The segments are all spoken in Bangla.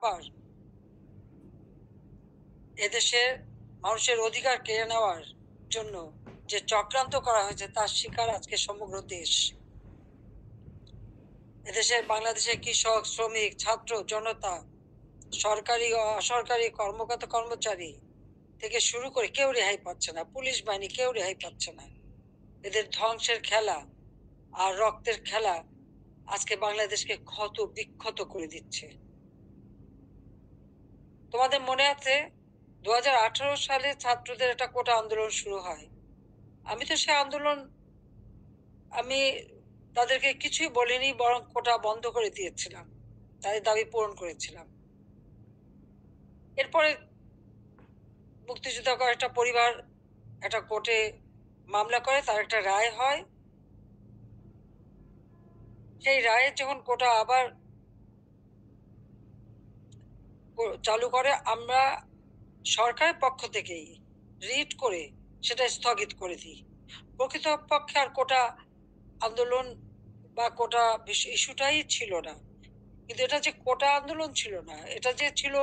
আবার এদেশের মানুষের অধিকার কেড়ে নেওয়ার জন্য যে চক্রান্ত করা হয়েছে তার শিকার আজকে সমগ্র দেশ। এদেশের বাংলাদেশের কৃষক, শ্রমিক, ছাত্র, জনতা, সরকারি ও অসরকারি কর্মকর্তা কর্মচারী থেকে শুরু করে কেউ রেহাই পাচ্ছে না, পুলিশ বাহিনী কেউ রেহাই পাচ্ছে না। এদের ধ্বংসের খেলা আর রক্তের খেলা আজকে বাংলাদেশকে ক্ষত বিক্ষত করে দিচ্ছে। তোমাদের মনে আছে 2018 সালে ছাত্রদের একটা কোটা আন্দোলন শুরু হয়। আমি তো সে আন্দোলন আমি তাদেরকে কিছুই বলিনি, বরং কোটা বন্ধ করে দিয়েছিলাম, তাদের দাবি পূরণ করেছিলাম। এরপরে মুক্তিযোদ্ধা কয়েকটা পরিবার একটা কোর্টে মামলা করে, তার একটা রায় হয়। সেই রায়ে যখন কোটা আবার চালু করে, আমরা সরকারের পক্ষ থেকেই রিট করে সেটা স্থগিত করে দিই। প্রকৃতপক্ষে আর কোটা আন্দোলন বা কোটা ইস্যুটাই ছিল না। কিন্তু এটা যে কোটা আন্দোলন ছিল না, এটা যে ছিল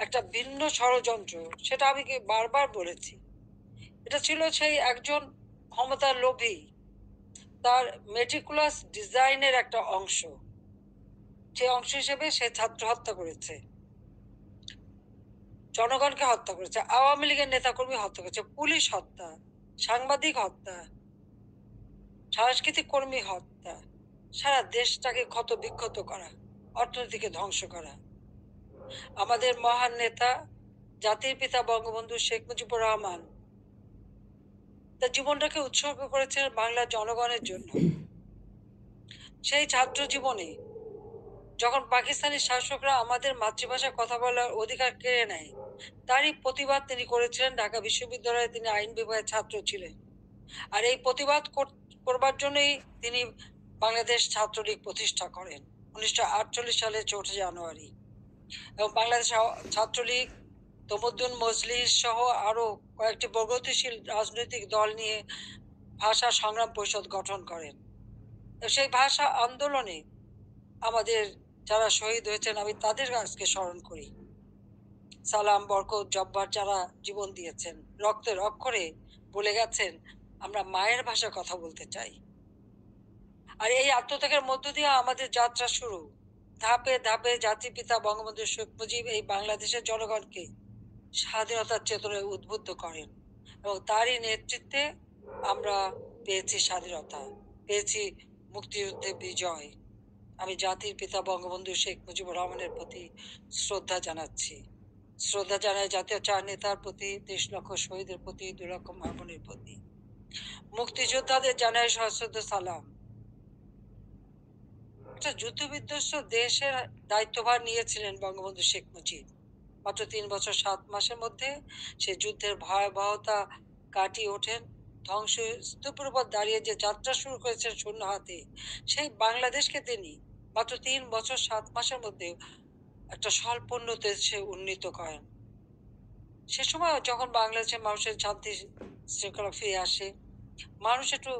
একটা ভিন্ন ষড়যন্ত্র, সেটা আমি বারবার বলেছি। এটা ছিল সেই একজন ক্ষমতার লোভী, তার মেটিকুলাস ডিজাইনের একটা অংশ। সেই অংশ হিসেবে সে ছাত্র হত্যা করেছে, জনগণকে হত্যা করেছে, আওয়ামী লীগের নেতাকর্মী হত্যা করেছে, পুলিশ হত্যা, সাংবাদিক হত্যা, সাংস্কৃতিক কর্মী হত্যা, সারা দেশটাকে ক্ষত বিক্ষত করা, অর্থনীতিকে ধ্বংস করা। আমাদের মহান নেতা জাতির পিতা বঙ্গবন্ধু শেখ মুজিবুর রহমান তার জীবনটাকে উৎসর্গ করেছেন বাংলার জনগণের জন্য। সেই ছাত্র জীবনে যখন পাকিস্তানি শাসকরা আমাদের মাতৃভাষায় কথা বলার অধিকার কেড়ে নেয়, তারই প্রতিবাদ তিনি করেছিলেন। ঢাকা বিশ্ববিদ্যালয়ে তিনি আইন বিভাগের ছাত্র ছিলেন, আর এই প্রতিবাদ করবার জন্যই তিনি বাংলাদেশ ছাত্রলীগ প্রতিষ্ঠা করেন 1948 সালের 4 জানুয়ারি। এবং বাংলাদেশ ছাত্রলীগ, তমুদ্দুন মজলিস সহ আরো কয়েকটি প্রগতিশীল রাজনৈতিক দল নিয়ে ভাষা সংগ্রাম পরিষদ গঠন করেন। সেই ভাষা আন্দোলনে আমাদের যারা শহীদ হয়েছেন, আমি তাদের আজকে স্মরণ করি। সালাম, বরকত, জব্বার যারা জীবন দিয়েছেন, রক্তের অক্ষরে বলে গেছেন আমরা মায়ের ভাষায় কথা বলতে চাই। আর এই আত্মত্যাগের মধ্য দিয়ে আমাদের যাত্রা শুরু। ধাপে ধাপে জাতির পিতা বঙ্গবন্ধু শেখ মুজিব এই বাংলাদেশের জনগণকে স্বাধীনতার চেতনায় উদ্বুদ্ধ করেন, এবং তারই নেতৃত্বে আমরা পেয়েছি স্বাধীনতা, পেয়েছি মুক্তিযুদ্ধে বিজয়। আমি জাতির পিতা বঙ্গবন্ধু শেখ মুজিবুর রহমানের প্রতি শ্রদ্ধা জানাচ্ছি। শ্রদ্ধা জানাই জাতীয় চার নেতার প্রতি, 30 লক্ষ শহীদের প্রতি, 2 লক্ষ মা বোনের প্রতি। মুক্তিযোদ্ধাদের জানাই সশ্রদ্ধ সালাম। একটা যুদ্ধ বিধ্বস্ত দেশের দায়িত্বভার নিয়েছিলেন বঙ্গবন্ধু শেখ মুজিব। মাত্র 3 বছর 7 মাসের মধ্যে সে যুদ্ধের ভয়াবহতা কাটিয়ে ওঠেন। ধ্বংসস্তূপের উপর দাঁড়িয়ে যে যাত্রা শুরু করেছেন শূন্য হাতে, সেই বাংলাদেশকে তিনি মাত্র 3 বছর 7 মাসের মধ্যে একটা স্বল্পোন্নত দেশে উন্নীত করেন। সে সময় যখন বাংলাদেশের মানুষের শান্তি শৃঙ্খলা ফিরে আসে, মানুষ একটু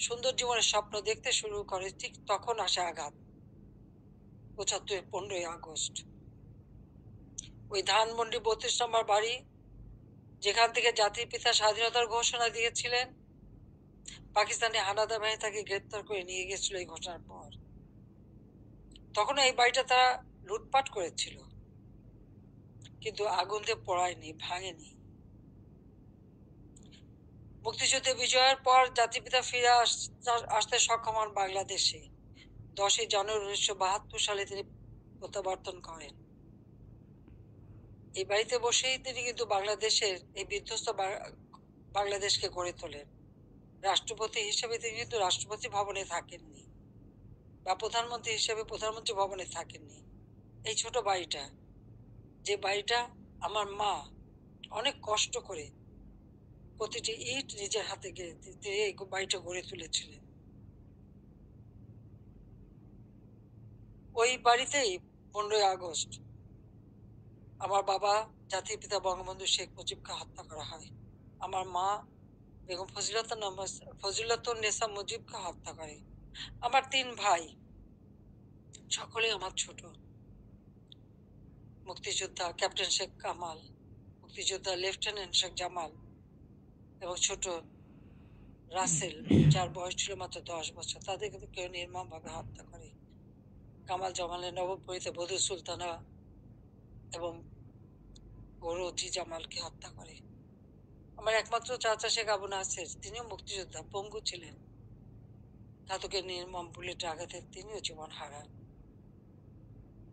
সুন্দর জীবনের স্বপ্ন দেখতে শুরু করে, ঠিক তখন আসে আঘাত। 75 15ই আগস্ট, ওই ধানমন্ডি 32 নম্বর বাড়ি, যেখান থেকে জাতির পিতা স্বাধীনতার ঘোষণা দিয়েছিলেন, পাকিস্তানি হানাদার বাহিনী তাকে গ্রেপ্তার করে নিয়ে গেছিল। এই ঘটনার পর তখন এই বাড়িটা তারা লুটপাট করেছিল, কিন্তু আগুন দিয়ে পোড়ায়নি, ভাঙেনি। মুক্তিযুদ্ধে বিজয়ের পর জাতির পিতা ফিরে আসতে সক্ষম হন বাংলাদেশে। 10ই জানুয়ারি 1972 সালে তিনি প্রত্যাবর্তন করেন। এই বাড়িতে বসেই তিনি কিন্তু বাংলাদেশের এই বিধ্বস্ত বাংলাদেশকে গড়ে তোলেন। রাষ্ট্রপতি হিসেবে তিনি কিন্তু রাষ্ট্রপতি ভবনে থাকেননি, বা প্রধানমন্ত্রী হিসেবে প্রধানমন্ত্রী ভবনে থাকেননি। এই ছোট বাড়িটা, যে বাড়িটা আমার মা অনেক কষ্ট করে প্রতিটি ইট নিজের হাতে গেড়ে তিনি এই বাড়িটা গড়ে তুলেছিলেন। ওই বাড়িতেই 15ই আগস্ট আমার বাবা জাতির পিতা বঙ্গবন্ধু শেখ মুজিবকে হত্যা করা হয়। আমার মা বেগম ফজিলাতুন্নেসা মুজিবকে হত্যা করে। আমার 3 ভাই, সকলেই আমার ছোট। মুক্তিযোদ্ধা ক্যাপ্টেন শেখ কামাল, মুক্তিযোদ্ধা লেফটেন্যান্ট শেখ জামাল এবং ছোট রাসেল, যার বয়স ছিল মাত্র 10 বছর, তাদের কিন্তু কেউ নির্মমভাবে হত্যা করে। কামাল জামালের নবপরিতে বধূ সুলতানা এবং গৌরজি জামালকে হত্যা করে। আমার একমাত্র চাচা শেখ আবু নাসের, তিনিও মুক্তিযোদ্ধা, পঙ্গু ছিলেন। ঘাতকের নির্মম বুলেটের আঘাতে তিনিও জীবন হারান।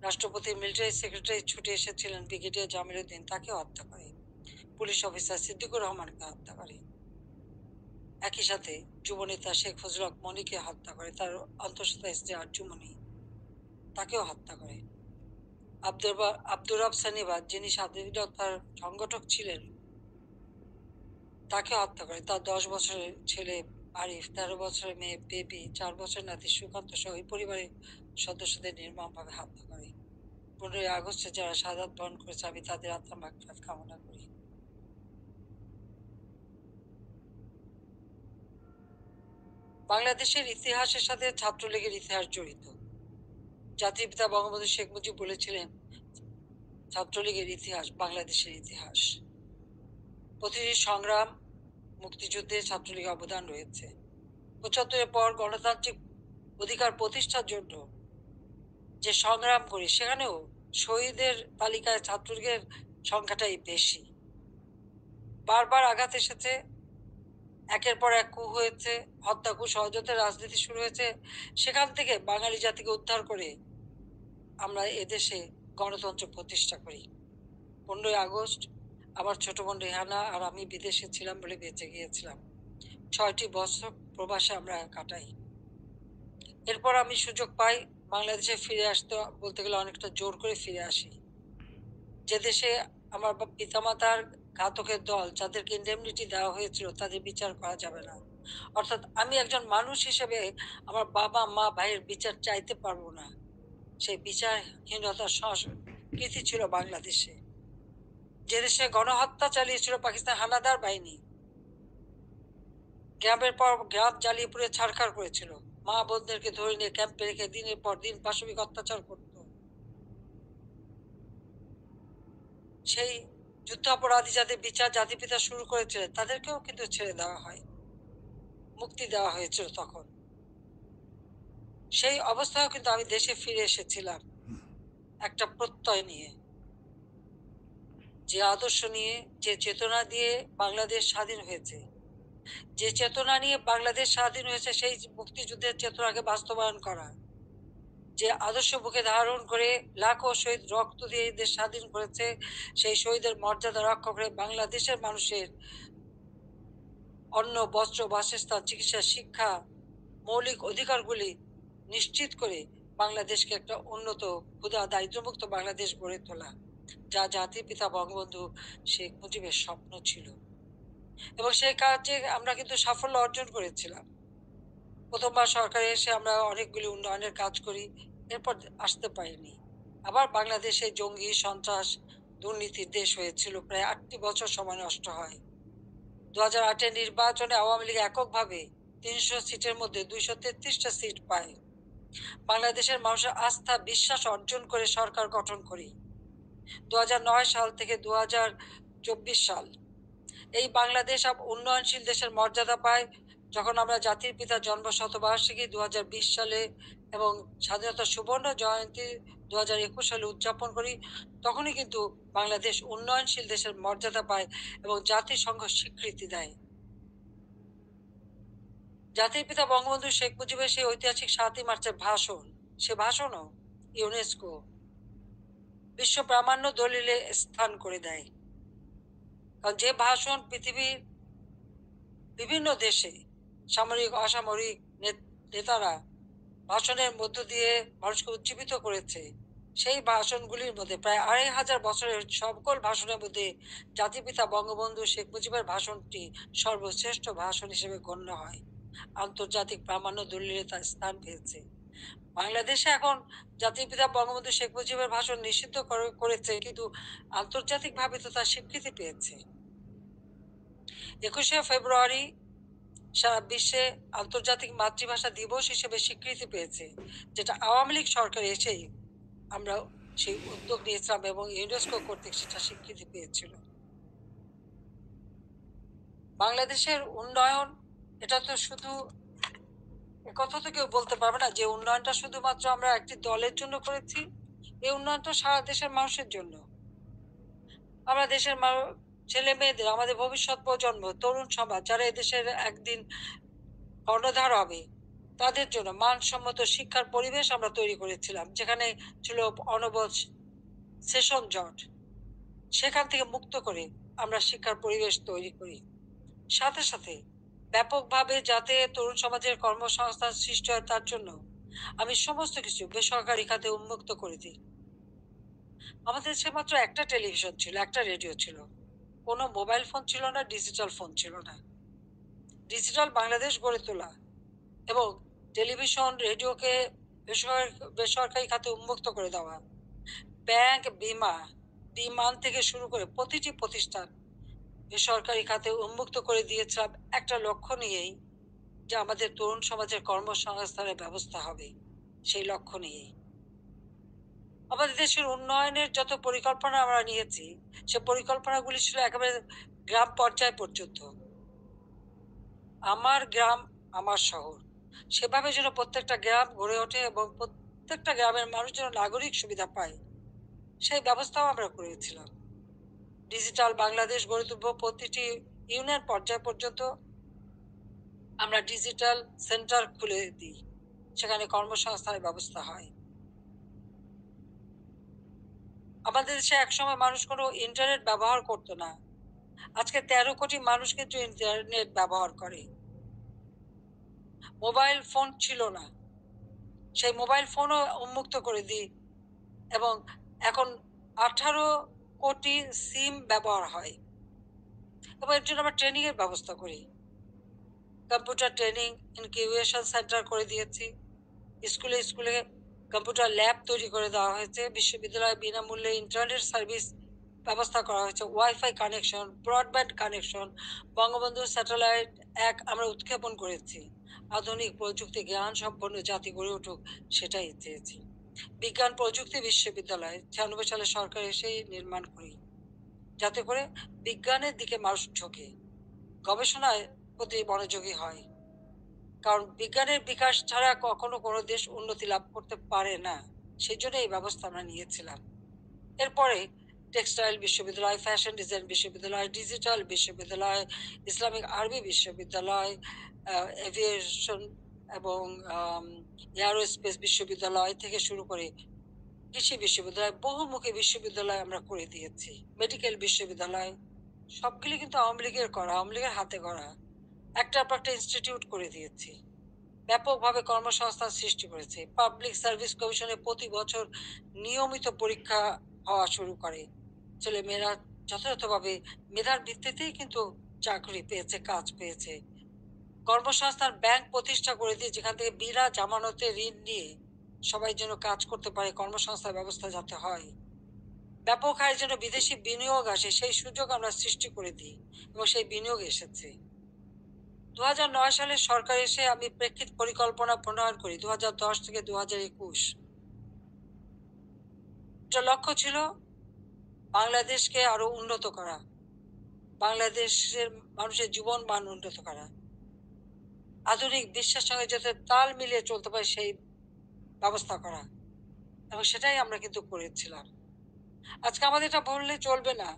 রাষ্ট্রপতি মিলিটারি সেক্রেটারি ছুটে এসেছিলেন ব্রিগেডিয়ার জামিল উদ্দিন, তাকে হত্যা করে। পুলিশ অফিসার সিদ্দিকুর রহমানকে হত্যা করে। একই সাথে যুবনেতা শেখ ফজলুল হক মনিকে হত্যা করে, তার অন্তঃসত্ত্বা স্ত্রী আরজুমনি, তাকেও হত্যা করে। আব্দুর রব সানিবাদ, যিনি স্বাধীনতার সংগঠক ছিলেন, তাকে হত্যা করে। তার 10 বছরের ছেলে আরিফ, 13 বছরের মেয়ে বেবি, 4 বছরের নাতি সুকান্ত সহ ওই পরিবারের সদস্যদের নির্মমভাবে হত্যা করে। 15ই আগস্টে যারা শাহাদাত বরণ করেছে, আমি তাদের আত্মার মাগফিরাত কামনা করি। বাংলাদেশের ইতিহাসের সাথে ছাত্রলীগের ইতিহাস জড়িত। জাতির পিতা বঙ্গবন্ধু শেখ মুজিব বলেছিলেন, ছাত্রলীগের ইতিহাস বাংলাদেশের ইতিহাস। প্রতিটি সংগ্রাম, মুক্তিযুদ্ধে ছাত্রলীগের অবদান রয়েছে। 75-এর পর গণতান্ত্রিক অধিকার প্রতিষ্ঠার জন্য যে সংগ্রাম করি, সেখানেও শহীদের তালিকায় ছাত্রলীগের সংখ্যাটাই বেশি। বারবার আঘাত এসেছে, একের পর এক কূপ হয়েছে, হত্যা, কূপ, ষড়যন্ত্রের রাজনীতি শুরু হয়েছে। সেখান থেকে বাঙালি জাতিকে উদ্ধার করে আমরা এদেশে গণতন্ত্র প্রতিষ্ঠা করি। 15ই আগস্ট আমার ছোট বোন রেহানা আর আমি বিদেশে ছিলাম বলে বেঁচে গিয়েছিলাম। 6টি বছর প্রবাসে আমরা কাটাই। এরপর আমি সুযোগ পাই বাংলাদেশে ফিরে আসতে, বলতে গেলে অনেকটা জোর করে ফিরে আসি। যে দেশে আমার পিতামাতার ঘাতকের দল, যাদেরকে ইন্ডেমনিটি দেওয়া হয়েছিল, তাদের বিচার করা যাবে না। অর্থাৎ আমি একজন মানুষ হিসেবে আমার বাবা মা ভাইয়ের বিচার চাইতে পারবো না। সেই বিচারহীনতার সংস্কৃতি ছিল বাংলাদেশে। যে দেশে গণহত্যা চালিয়েছিল পাকিস্তান হানাদার বাহিনী, গ্রামের পর গ্রাম জ্বালিয়ে পুড়ে ছারখার করেছিল, মা বোনদেরকে ধরে নিয়ে ক্যাম্পে রেখে দিনের পর দিন পাশবিক অত্যাচার করত। সেই যুদ্ধাপরাধী যাদের বিচার জাতিপিতা শুরু করেছিলেন, তাদেরকেও কিন্তু ছেড়ে দেওয়া হয়, মুক্তি দেওয়া হয়েছিল তখন। সেই অবস্থায়ও কিন্তু আমি দেশে ফিরে এসেছিলাম একটা প্রত্যয় নিয়ে, যে আদর্শ নিয়ে, যে চেতনা দিয়ে বাংলাদেশ স্বাধীন হয়েছে। যে চেতনা নিয়ে বাংলাদেশ স্বাধীন হয়েছে, সেই মুক্তিযুদ্ধের চেতনাকে বাস্তবায়ন করা। যে আদর্শ বুকে ধারণ করে লাখো শহীদ রক্ত দিয়ে এই দেশ স্বাধীন করেছে, সেই শহীদের মর্যাদা রক্ষা করে বাংলাদেশের মানুষের অন্ন, বস্ত্র, বাসস্থান, চিকিৎসা, শিক্ষা, মৌলিক অধিকারগুলি নিশ্চিত করে বাংলাদেশকে একটা উন্নত, ক্ষুধা, দারিদ্র্যমুক্ত বাংলাদেশ গড়ে তোলা, যা জাতির পিতা বঙ্গবন্ধু শেখ মুজিবের স্বপ্ন ছিল। এবং সেই কাজে আমরা কিন্তু সাফল্য অর্জন করেছিলাম। প্রথমবার সরকারে এসে আমরা অনেকগুলি উন্নয়নের কাজ করি, এরপর আসতে পারিনি। আবার বাংলাদেশে জঙ্গি, সন্ত্রাস, দুর্নীতির দেশ হয়েছিল, প্রায় 8টি বছর সময় নষ্ট হয়। 2008-এর নির্বাচনে আওয়ামী লীগ এককভাবে 300 সিটের মধ্যে 233টা সিট পায়। বাংলাদেশের মানুষের আস্থা, বিশ্বাস অর্জন করে সরকার গঠন করি। 2009 সাল থেকে 2024 সাল এই বাংলাদেশ উন্নয়নশীল দেশের মর্যাদা পায়। যখন আমরা জাতির পিতার জন্ম শতবার্ষিকী 2020 সালে এবং স্বাধীনতা সুবর্ণ জয়ন্তী 2021 সালে উদযাপন করি, তখনই কিন্তু বাংলাদেশ উন্নয়নশীল দেশের মর্যাদা পায় এবং জাতিসংঘ স্বীকৃতি দেয়। জাতির পিতা বঙ্গবন্ধু শেখ মুজিবের সেই ঐতিহাসিক 7ই মার্চের ভাষণ, সে ভাষণও ইউনেস্কো বিশ্ব প্রামাণ্য দলিলে স্থান করে দেয়। কারণ যে ভাষণ পৃথিবীর বিভিন্ন দেশে সামরিক, অসামরিক নেতারা ভাষণের মধ্য দিয়ে মানুষকে উজ্জীবিত করেছে, সেই ভাষণগুলির মধ্যে প্রায় 2500 বছরের সকল ভাষণের মধ্যে জাতিপিতা বঙ্গবন্ধু শেখ মুজিবের ভাষণটি সর্বশ্রেষ্ঠ ভাষণ হিসেবে গণ্য হয়। আন্তর্জাতিক প্রামাণ্য দলিলে তার স্থান পেয়েছে। বাংলাদেশে এখন জাতির পিতা বঙ্গবন্ধু শেখ মুজিবের ভাষণ নিষিদ্ধ করেছে, কিন্তু আন্তর্জাতিকভাবে তো তার স্বীকৃতি পেয়েছে। 21শে ফেব্রুয়ারি সারা বিশ্বে আন্তর্জাতিক মাতৃভাষা দিবস হিসেবে স্বীকৃতি পেয়েছে, যেটা আওয়ামী লীগ সরকার এসেই আমরা সেই উদ্যোগ নিয়েছিলাম এবং ইউনেস্কো কর্তৃক সেটা স্বীকৃতি পেয়েছিল। বাংলাদেশের উন্নয়ন, এটা তো শুধু একথা তো কেউ বলতে পারবে না যে উন্নয়নটা শুধুমাত্র আমরা একটি দলের জন্য করেছি। এই উন্নয়নটা সারা দেশের মানুষের জন্য। আমরা দেশের ছেলে মেয়েদের, আমাদের ভবিষ্যৎ প্রজন্ম, তরুণ সমাজ যারা এদেশের একদিন কর্ণধার হবে, তাদের জন্য মানসম্মত শিক্ষার পরিবেশ আমরা তৈরি করেছিলাম, যেখানে ছিল অনবজ সেশন জট। সেখান থেকে মুক্ত করে আমরা শিক্ষার পরিবেশ তৈরি করি। সাথে সাথে ব্যাপকভাবে যাতে তরুণ সমাজের কর্মসংস্থান সৃষ্টি হয়, তার জন্য আমি সমস্ত কিছু বেসরকারি খাতে উন্মুক্ত করে দিই। আমাদের দেশে মাত্র একটা টেলিভিশন ছিল, একটা রেডিও ছিল, কোনো মোবাইল ফোন ছিল না, ডিজিটাল ফোন ছিল না। ডিজিটাল বাংলাদেশ গড়ে তোলা এবং টেলিভিশন রেডিওকে বেসরকারি খাতে উন্মুক্ত করে দেওয়া, ব্যাংক, বিমা, বিমান থেকে শুরু করে প্রতিটি প্রতিষ্ঠান বেসরকারি খাতে উন্মুক্ত করে দিয়েছিলাম একটা লক্ষ্য নিয়েই, যে আমাদের তরুণ সমাজের কর্মসংস্থানের ব্যবস্থা হবে। সেই লক্ষ্য নিয়েই আমাদের দেশের উন্নয়নের যত পরিকল্পনা আমরা নিয়েছি, সে পরিকল্পনাগুলি ছিল একেবারে গ্রাম পর্যায় পর্যন্ত। আমার গ্রাম, আমার শহর, সেভাবে যেন প্রত্যেকটা গ্রাম গড়ে ওঠে এবং প্রত্যেকটা গ্রামের মানুষ যেন নাগরিক সুবিধা পায়, সেই ব্যবস্থাও আমরা করেছিলাম। ডিজিটাল বাংলাদেশ গড়ে তুলব, প্রতিটি ইউনিয়ন পর্যায় পর্যন্ত আমরা ডিজিটাল সেন্টার খুলে দিই, সেখানে কর্মসংস্থানের ব্যবস্থা হয়। আমাদের দেশে একসময় মানুষ কোনো ইন্টারনেট ব্যবহার করতো না। আজকে 13 কোটি মানুষ কিন্তু ইন্টারনেট ব্যবহার করে। মোবাইল ফোন ছিল না, সেই মোবাইল ফোনও উন্মুক্ত করে দিই এবং এখন 18 কোটি সিম ব্যবহার হয় এবং এর জন্য আমরা ট্রেনিং এর ব্যবস্থা করি। কম্পিউটার ট্রেনিং ইনকিউবেশন সেন্টার করে দিয়েছি। স্কুলে স্কুলে কম্পিউটার ল্যাব তৈরি করে দেওয়া হয়েছে। বিশ্ববিদ্যালয়ে বিনামূল্যে ইন্টারনেট সার্ভিস ব্যবস্থা করা হয়েছে, wifi connection, broadband connection. Bangabandhu satellite এক আমরা উৎক্ষেপণ করেছি। আধুনিক প্রযুক্তি জ্ঞান সম্পন্ন জাতি গড়ে উঠুক, সেটাই চেয়েছি। বিজ্ঞান প্রযুক্তি বিশ্ববিদ্যালয় 96 সালে সরকার এসেই নির্মাণ করি, যাতে করে বিজ্ঞানের দিকে মানুষ ঝোঁকে, গবেষণায় প্রতি মনোযোগী হয়। কারণ বিজ্ঞানের বিকাশ ছাড়া কখনো কোনো দেশ উন্নতি লাভ করতে পারে না। সেই জন্য এই ব্যবস্থা আমরা নিয়েছিলাম। এরপরে টেক্সটাইল বিশ্ববিদ্যালয়, ফ্যাশন ডিজাইন বিশ্ববিদ্যালয়, ডিজিটাল বিশ্ববিদ্যালয়, ইসলামিক আরবি বিশ্ববিদ্যালয়, এভিয়েশন এবং এয়ারোস্পেস বিশ্ববিদ্যালয় থেকে শুরু করে কৃষি বিশ্ববিদ্যালয়, বহুমুখী বিশ্ববিদ্যালয় আমরা করে দিয়েছি। মেডিকেল বিশ্ববিদ্যালয়, সবগুলি কিন্তু আওয়ামী লীগের করা, আওয়ামী লীগের হাতে করা। একটার পর একটা ইনস্টিটিউট করে দিয়েছি, ব্যাপকভাবে কর্মসংস্থান সৃষ্টি করেছে। পাবলিক সার্ভিস কমিশনে প্রতি বছর নিয়মিত পরীক্ষা হওয়া শুরু করে। ছেলেমেয়েরা যথাযথভাবে মেধার ভিত্তিতেই কিন্তু চাকরি পেয়েছে, কাজ পেয়েছে। কর্মসংস্থান ব্যাংক প্রতিষ্ঠা করে দিয়ে, যেখান থেকে বিনা জামানতে ঋণ নিয়ে সবাই যেন কাজ করতে পারে, কর্মসংস্থান ব্যবস্থা যাতে হয়। ব্যাপক হারে যেন বিদেশি বিনিয়োগ আসে, সেই সুযোগ আমরা সৃষ্টি করে দিই এবং সেই বিনিয়োগ এসেছে। 2009 সালে সরকার এসে আমি প্রেক্ষিত পরিকল্পনা প্রণয়ন করি 2010 থেকে 2021। এটা লক্ষ্য ছিল বাংলাদেশকে আরো উন্নত করা, বাংলাদেশের মানুষের জীবন মান উন্নত করা, আধুনিক বিশ্বের সঙ্গে যাতে তাল মিলিয়ে চলতে পারে সেই ব্যবস্থা করা, এবং সেটাই আমরা কিন্তু করেছিলাম। আজকে আমাদের এটা বললে চলবে না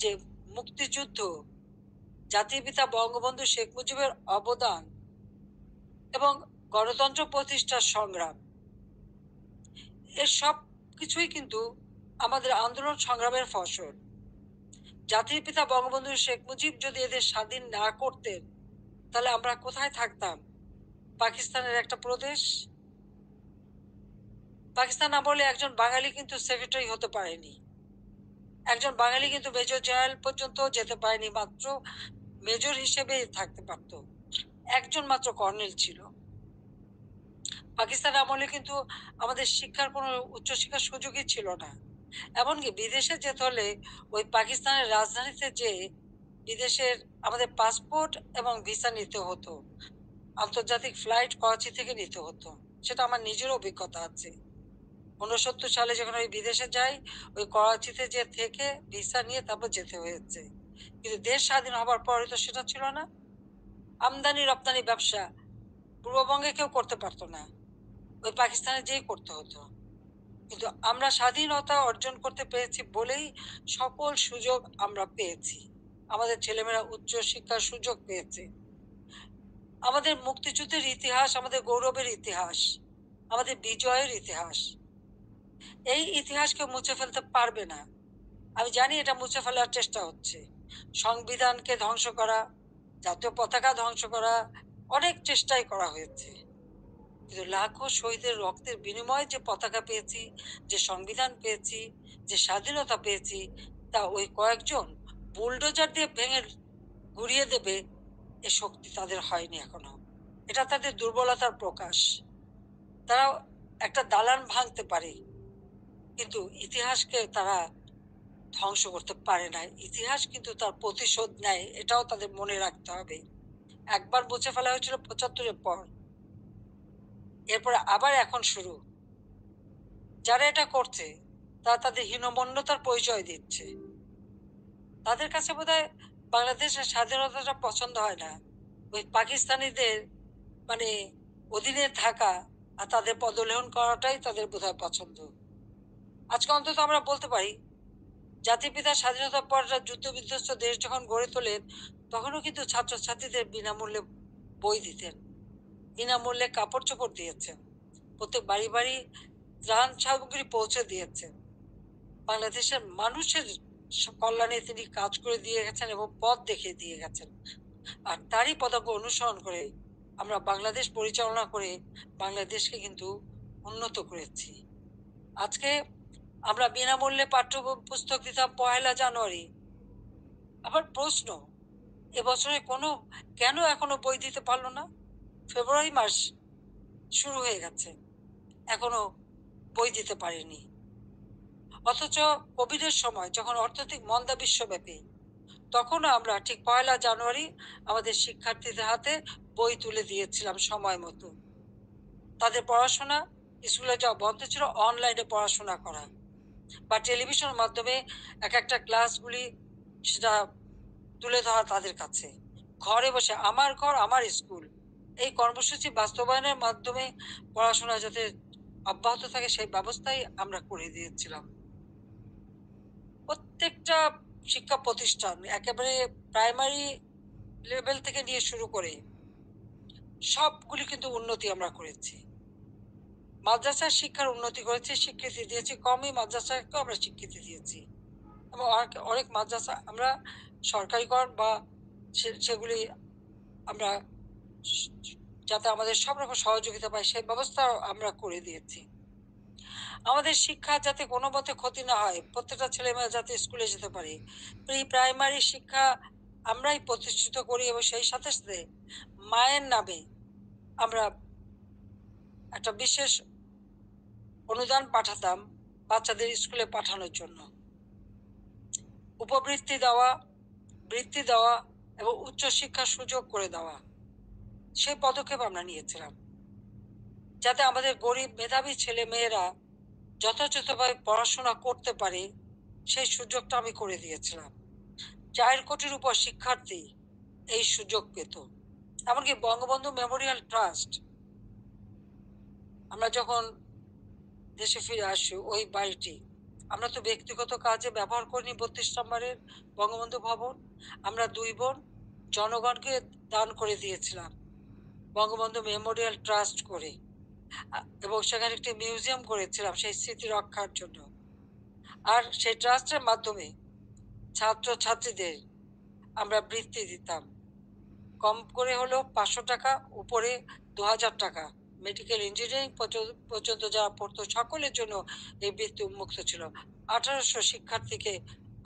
যে মুক্তিযুদ্ধ, জাতির পিতা বঙ্গবন্ধু শেখ মুজিবের অবদান এবং গণতন্ত্র প্রতিষ্ঠার সংগ্রাম, এর সব কিছুই কিন্তু আমাদের আন্দোলন সংগ্রামের ফসল। জাতির পিতা বঙ্গবন্ধু শেখ মুজিব যদি এদের স্বাধীন না করতেন, তাহলে আমরা কোথায় থাকতাম? পাকিস্তানের একটা প্রদেশ। পাকিস্তান আমলে একজন বাঙালি কিন্তু সেক্রেটারি হতে পারেনি, একজন বাঙালি কিন্তু মেজর জেনারেল পর্যন্ত যেতে পারেনি, মাত্র মেজর হিসেবে থাকতে পারত। একজন মাত্র কর্নেল ছিল। পাকিস্তান আমলে কিন্তু আমাদের শিক্ষার কোনো উচ্চশিক্ষার সুযোগই ছিল না। এমনকি বিদেশে যেতে হলে ওই পাকিস্তানের রাজধানীতে যে বিদেশের আমাদের পাসপোর্ট এবং ভিসা নিতে হতো, আন্তর্জাতিক ফ্লাইট করাচি থেকে নিতে হতো। সেটা আমার নিজের অভিজ্ঞতা আছে। ঊনসত্তর সালে যখন আমি বিদেশে যাই, ওই করাচিতে যে থেকে ভিসা নিয়ে তারপর যেতে হয়েছে। কিন্তু দেশ স্বাধীন হবার পরে তো সেটা ছিল না। আমদানি রপ্তানি ব্যবসা পূর্ববঙ্গে কেউ করতে পারতো না, ওই পাকিস্তানে যেই করতে হতো। কিন্তু আমরা স্বাধীনতা অর্জন করতে পেরেছি বলেই সকল সুযোগ আমরা পেয়েছি। আমাদের ছেলেমেয়েরা উচ্চ শিক্ষার সুযোগ পেয়েছে। আমাদের মুক্তিযুদ্ধের ইতিহাস আমাদের গৌরবের ইতিহাস, আমাদের বিজয়ের ইতিহাস। এই ইতিহাসকে মুছে ফেলতে পারবে না। আমি জানি এটা মুছে ফেলার চেষ্টা হচ্ছে, সংবিধানকে ধ্বংস করা, জাতীয় পতাকা ধ্বংস করা, অনেক চেষ্টাই করা হয়েছে। কিন্তু লাখো শহীদের রক্তের বিনিময়ে যে পতাকা পেয়েছি, যে সংবিধান পেয়েছি, যে স্বাধীনতা পেয়েছি, তা ওই কয়েকজন বুলডোজার দিয়ে ভেঙে গুড়িয়ে দেবে এ শক্তি তাদের হয়নি এখনো। এটা তাদের দুর্বলতার প্রকাশ। তারা একটা দালান ভাঙতে পারে, কিন্তু ইতিহাসকে তারা ধ্বংস করতে পারে না। ইতিহাস কিন্তু তার প্রতিশোধ নেয়, এটাও তাদের মনে রাখতে হবে। একবার মুছে ফেলা হয়েছিল 75-এর পর, এরপরে আবার এখন শুরু। যারা এটা করছে তারা তাদের হীনমন্যতার পরিচয় দিচ্ছে। তাদের কাছে বোধহয় বাংলাদেশের স্বাধীনতাটা পছন্দ হয় না, ওই পাকিস্তানিদের মানে অধীনে থাকা আর তাদের পদলেহন করাটাই তাদের বোধহয় পছন্দ। আজকে অন্তত আমরা বলতে পারি, জাতির পিতা স্বাধীনতার পর যুদ্ধ বিধ্বস্ত দেশ যখন গড়ে তোলেন, তখনও কিন্তু ছাত্রছাত্রীদের বিনামূল্যে বই দিতেন, বিনামূল্যে কাপড় চোপড় দিয়েছেন, প্রত্যেক বাড়ি বাড়ি ত্রাণ সামগ্রী পৌঁছে দিয়েছেন। বাংলাদেশের মানুষের কল্যাণে তিনি কাজ করে দিয়ে গেছেন এবং পথ দেখিয়ে দিয়ে গেছেন। আর তারই পদাঙ্ক অনুসরণ করে আমরা বাংলাদেশ পরিচালনা করে বাংলাদেশকে কিন্তু উন্নত করেছি। আজকে আমরা বিনামূল্যে পাঠ্য পুস্তক দিতাম 1লা জানুয়ারি। আবার প্রশ্ন, এবছরে কোনো কেন এখনো বই দিতে পারলো না? ফেব্রুয়ারি মাস শুরু হয়ে গেছে, এখনো বই দিতে পারেনি। অথচ কোভিডের সময় যখন অর্থনৈতিক মন্দা বিশ্বব্যাপী, তখনও আমরা ঠিক 1লা জানুয়ারি আমাদের শিক্ষার্থীদের হাতে বই তুলে দিয়েছিলাম সময় মতো। তাদের পড়াশোনা, স্কুলে যাওয়া বন্ধ ছিল, অনলাইনে পড়াশোনা করা বা টেলিভিশনের মাধ্যমে এক একটা ক্লাসগুলি সেটা তুলে ধরা তাদের কাছে। ঘরে বসে আমার ঘর আমার স্কুল, এই কর্মসূচি বাস্তবায়নের মাধ্যমে পড়াশোনা যাতে অব্যাহত থাকে সেই ব্যবস্থাই আমরা করে দিয়েছিলাম। প্রত্যেকটা শিক্ষা প্রতিষ্ঠান একেবারে প্রাইমারি লেভেল থেকে নিয়ে শুরু করে সবগুলি কিন্তু উন্নতি আমরা করেছি। মাদ্রাসার শিক্ষার উন্নতি করেছি, স্বীকৃতি দিয়েছি, কমই মাদ্রাসাকেও আমরা স্বীকৃতি দিয়েছি। এবং অনেক মাদ্রাসা আমরা সরকারিকরণ বা সেগুলি আমরা যাতে আমাদের সব রকম সহযোগিতা পাই সেই ব্যবস্থা আমরা করে দিয়েছি। আমাদের শিক্ষা যাতে কোনো মতে ক্ষতি না হয়, প্রত্যেকটা ছেলেমেয়েরা যাতে স্কুলে যেতে পারে, প্রি প্রাইমারি শিক্ষা আমরাই প্রতিষ্ঠিত করি এবং সেই সাথে সাথে মায়ের নামে আমরা একটা বিশেষ অনুদান পাঠাতাম বাচ্চাদের স্কুলে পাঠানোর জন্য। উপবৃত্তি দেওয়া, বৃত্তি দেওয়া এবং উচ্চশিক্ষার সুযোগ করে দেওয়া, সেই পদক্ষেপ আমরা নিয়েছিলাম যাতে আমাদের গরিব মেধাবী ছেলে মেয়েরা যথাযথভাবে পড়াশোনা করতে পারে, সেই সুযোগটা আমি করে দিয়েছিলাম। 4 কোটির উপর শিক্ষার্থী এই সুযোগ পেত। এমনকি বঙ্গবন্ধু মেমোরিয়াল ট্রাস্ট, আমরা যখন দেশে ফিরে আসি ওই বাড়িটি আমরা তো ব্যক্তিগত কাজে ব্যবহার করিনি। 32 নম্বরের বঙ্গবন্ধু ভবন আমরা 2 বোন জনগণকে দান করে দিয়েছিলাম বঙ্গবন্ধু মেমোরিয়াল ট্রাস্ট করে, এবং সেখানে একটি মিউজিয়াম করেছিলাম সেই স্মৃতি রক্ষার জন্য। আর সেই ট্রাস্টের মাধ্যমে ছাত্র ছাত্রীদের আমরা বৃত্তি দিতাম, কম করে হলেও 500 টাকা, উপরে 2000 টাকা। মেডিকেল ইঞ্জিনিয়ারিং পর্যন্ত যারা পড়তো সকলের জন্য এই বৃত্তি উন্মুক্ত ছিল। 1800 শিক্ষার্থীকে